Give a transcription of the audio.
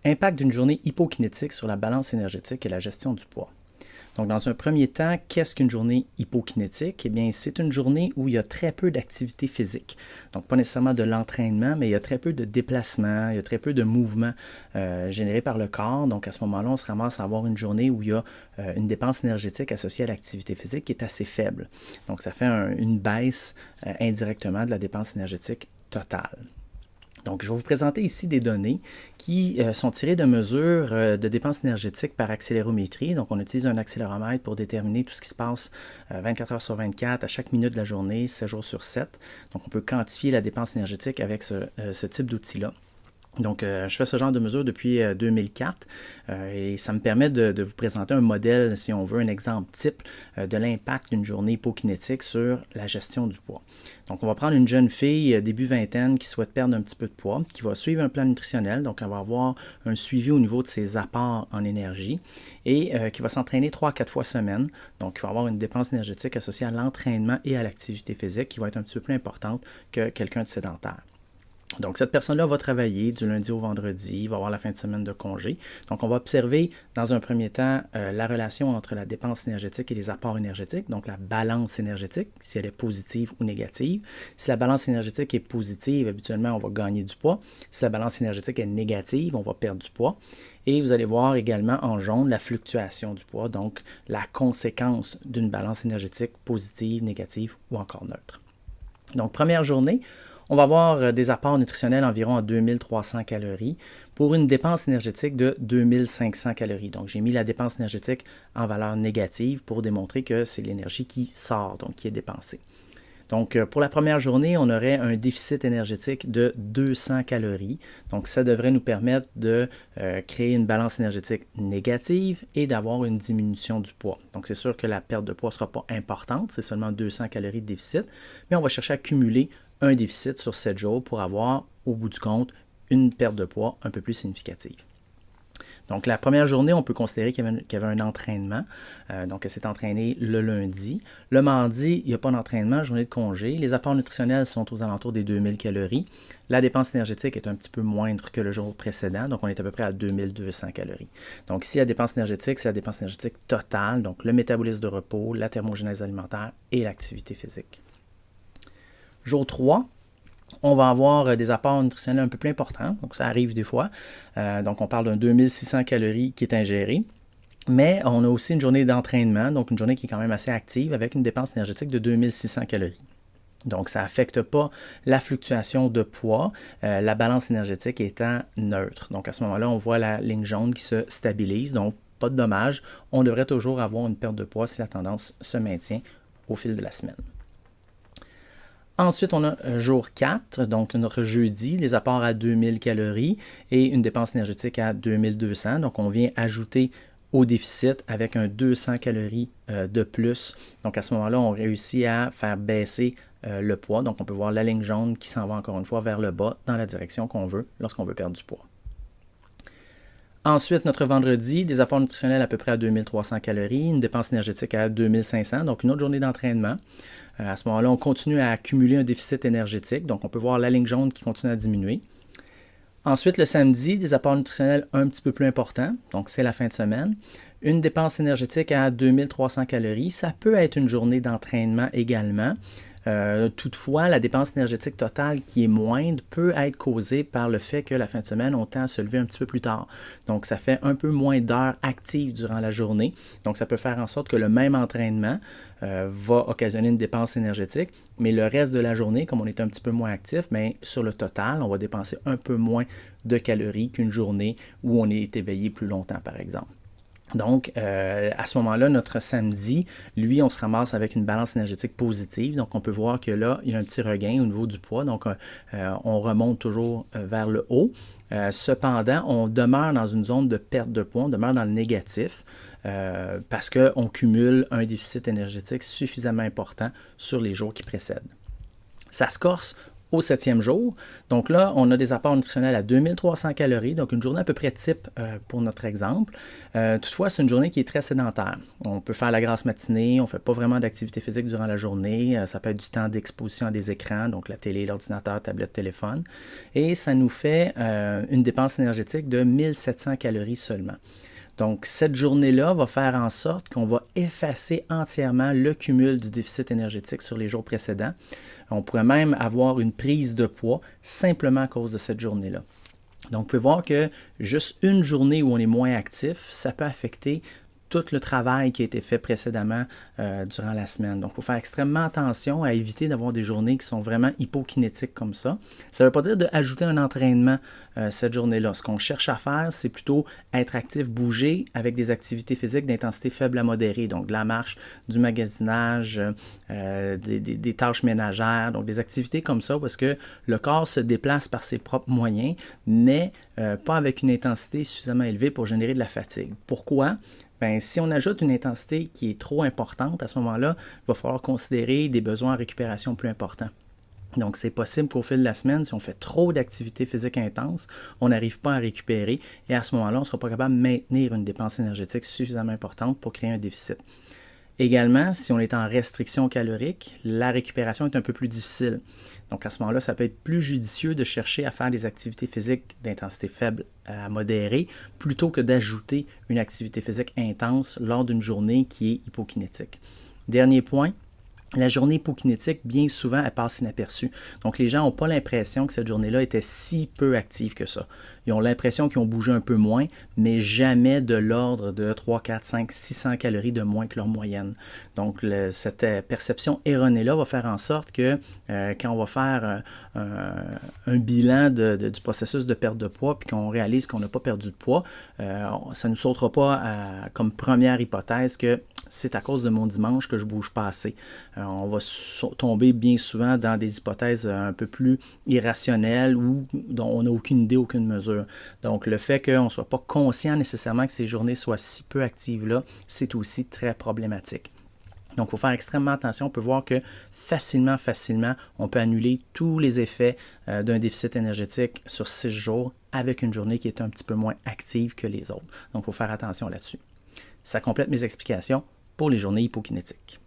Impact d'une journée hypokinétique sur la balance énergétique et la gestion du poids. Donc, dans un premier temps, qu'est-ce qu'une journée hypokinétique? Eh bien, c'est une journée où il y a très peu d'activité physique. Donc, pas nécessairement de l'entraînement, mais il y a très peu de déplacements, il y a très peu de mouvements générés par le corps. Donc, à ce moment-là, on se ramasse à avoir une journée où il y a une dépense énergétique associée à l'activité physique qui est assez faible. Donc, ça fait une baisse indirectement de la dépense énergétique totale. Donc, je vais vous présenter ici des données qui sont tirées de mesures de dépenses énergétiques par accélérométrie. Donc, on utilise un accéléromètre pour déterminer tout ce qui se passe 24 heures sur 24, à chaque minute de la journée, 7 jours sur 7. Donc, on peut quantifier la dépense énergétique avec ce type d'outil-là. Donc, je fais ce genre de mesures depuis 2004 et ça me permet de vous présenter un modèle, si on veut, un exemple type de l'impact d'une journée hypokinétique sur la gestion du poids. Donc, on va prendre une jeune fille, début vingtaine, qui souhaite perdre un petit peu de poids, qui va suivre un plan nutritionnel, donc elle va avoir un suivi au niveau de ses apports en énergie et qui va s'entraîner 3 à 4 fois semaine. Donc, il va avoir une dépense énergétique associée à l'entraînement et à l'activité physique qui va être un petit peu plus importante que quelqu'un de sédentaire. Donc, cette personne-là va travailler du lundi au vendredi, va avoir la fin de semaine de congé. Donc, on va observer dans un premier temps la relation entre la dépense énergétique et les apports énergétiques, donc la balance énergétique, si elle est positive ou négative. Si la balance énergétique est positive, habituellement, on va gagner du poids. Si la balance énergétique est négative, on va perdre du poids. Et vous allez voir également en jaune la fluctuation du poids, donc la conséquence d'une balance énergétique positive, négative ou encore neutre. Donc, première journée, on va avoir des apports nutritionnels environ à 2300 calories pour une dépense énergétique de 2500 calories. Donc, j'ai mis la dépense énergétique en valeur négative pour démontrer que c'est l'énergie qui sort, donc qui est dépensée. Donc, pour la première journée, on aurait un déficit énergétique de 200 calories. Donc, ça devrait nous permettre de créer une balance énergétique négative et d'avoir une diminution du poids. Donc, c'est sûr que la perte de poids ne sera pas importante, c'est seulement 200 calories de déficit, mais on va chercher à cumuler un déficit sur 7 jours pour avoir, au bout du compte, une perte de poids un peu plus significative. Donc, la première journée, on peut considérer qu'il y avait un entraînement. Donc, elle s'est entraînée le lundi. Le mardi, il n'y a pas d'entraînement, journée de congé. Les apports nutritionnels sont aux alentours des 2000 calories. La dépense énergétique est un petit peu moindre que le jour précédent. Donc, on est à peu près à 2200 calories. Donc, ici, la dépense énergétique, c'est la dépense énergétique totale. Donc, le métabolisme de repos, la thermogénèse alimentaire et l'activité physique. Jour 3, on va avoir des apports nutritionnels un peu plus importants, donc ça arrive des fois. Donc on parle d'un 2600 calories qui est ingéré. Mais on a aussi une journée d'entraînement, donc une journée qui est quand même assez active avec une dépense énergétique de 2600 calories. Donc ça n'affecte pas la fluctuation de poids, la balance énergétique étant neutre. Donc à ce moment-là, on voit la ligne jaune qui se stabilise, donc pas de dommage. On devrait toujours avoir une perte de poids si la tendance se maintient au fil de la semaine. Ensuite, on a jour 4, donc notre jeudi, les apports à 2000 calories et une dépense énergétique à 2200. Donc, on vient ajouter au déficit avec un 200 calories de plus. Donc, à ce moment-là, on réussit à faire baisser le poids. Donc, on peut voir la ligne jaune qui s'en va encore une fois vers le bas dans la direction qu'on veut lorsqu'on veut perdre du poids. Ensuite, notre vendredi, des apports nutritionnels à peu près à 2300 calories, une dépense énergétique à 2500, donc une autre journée d'entraînement. À ce moment-là, on continue à accumuler un déficit énergétique, donc on peut voir la ligne jaune qui continue à diminuer. Ensuite, le samedi, des apports nutritionnels un petit peu plus importants, donc c'est la fin de semaine. Une dépense énergétique à 2300 calories, ça peut être une journée d'entraînement également. Toutefois, la dépense énergétique totale qui est moindre peut être causée par le fait que la fin de semaine, on tend à se lever un petit peu plus tard. Donc, ça fait un peu moins d'heures actives durant la journée. Donc, ça peut faire en sorte que le même entraînement va occasionner une dépense énergétique, mais le reste de la journée, comme on est un petit peu moins actif, bien, sur le total, on va dépenser un peu moins de calories qu'une journée où on est éveillé plus longtemps, par exemple. Donc, à ce moment-là, notre samedi, lui, on se ramasse avec une balance énergétique positive. Donc, on peut voir que là, il y a un petit regain au niveau du poids. Donc, on remonte toujours vers le haut. Cependant, on demeure dans une zone de perte de poids, on demeure dans le négatif parce qu'on cumule un déficit énergétique suffisamment important sur les jours qui précèdent. Ça se corse au 7e jour. Donc là, on a des apports nutritionnels à 2300 calories, donc une journée à peu près type pour notre exemple. Toutefois, c'est une journée qui est très sédentaire. On peut faire la grasse matinée, on ne fait pas vraiment d'activité physique durant la journée. Ça peut être du temps d'exposition à des écrans, donc la télé, l'ordinateur, tablette, téléphone. Et ça nous fait une dépense énergétique de 1700 calories seulement. Donc, cette journée-là va faire en sorte qu'on va effacer entièrement le cumul du déficit énergétique sur les jours précédents. On pourrait même avoir une prise de poids simplement à cause de cette journée-là. Donc, vous pouvez voir que juste une journée où on est moins actif, ça peut affecter tout le travail qui a été fait précédemment durant la semaine. Donc, il faut faire extrêmement attention à éviter d'avoir des journées qui sont vraiment hypokinétiques comme ça. Ça ne veut pas dire d'ajouter un entraînement cette journée-là. Ce qu'on cherche à faire, c'est plutôt être actif, bouger avec des activités physiques d'intensité faible à modérée. Donc, de la marche, du magasinage, des tâches ménagères. Donc, des activités comme ça parce que le corps se déplace par ses propres moyens, mais pas avec une intensité suffisamment élevée pour générer de la fatigue. Pourquoi? Bien, si on ajoute une intensité qui est trop importante, à ce moment-là, il va falloir considérer des besoins en récupération plus importants. Donc, c'est possible qu'au fil de la semaine, si on fait trop d'activités physiques intenses, on n'arrive pas à récupérer et à ce moment-là, on ne sera pas capable de maintenir une dépense énergétique suffisamment importante pour créer un déficit. Également, si on est en restriction calorique, la récupération est un peu plus difficile. Donc à ce moment-là, ça peut être plus judicieux de chercher à faire des activités physiques d'intensité faible à modérée plutôt que d'ajouter une activité physique intense lors d'une journée qui est hypokinétique. Dernier point, la journée hypokinétique, bien souvent, elle passe inaperçue. Donc, les gens n'ont pas l'impression que cette journée-là était si peu active que ça. Ils ont l'impression qu'ils ont bougé un peu moins, mais jamais de l'ordre de 3, 4, 5, 600 calories de moins que leur moyenne. Donc, cette perception erronée-là va faire en sorte que quand on va faire un bilan du processus de perte de poids, puis qu'on réalise qu'on n'a pas perdu de poids, ça ne nous sautera pas comme première hypothèse que c'est à cause de mon dimanche que je ne bouge pas assez. On va tomber bien souvent dans des hypothèses un peu plus irrationnelles ou dont on n'a aucune idée, aucune mesure. Donc, le fait qu'on ne soit pas conscient nécessairement que ces journées soient si peu actives-là, c'est aussi très problématique. Donc, il faut faire extrêmement attention. On peut voir que facilement, on peut annuler tous les effets d'un déficit énergétique sur 6 jours avec une journée qui est un petit peu moins active que les autres. Donc, il faut faire attention là-dessus. Ça complète mes explications pour les journées hypokinétiques.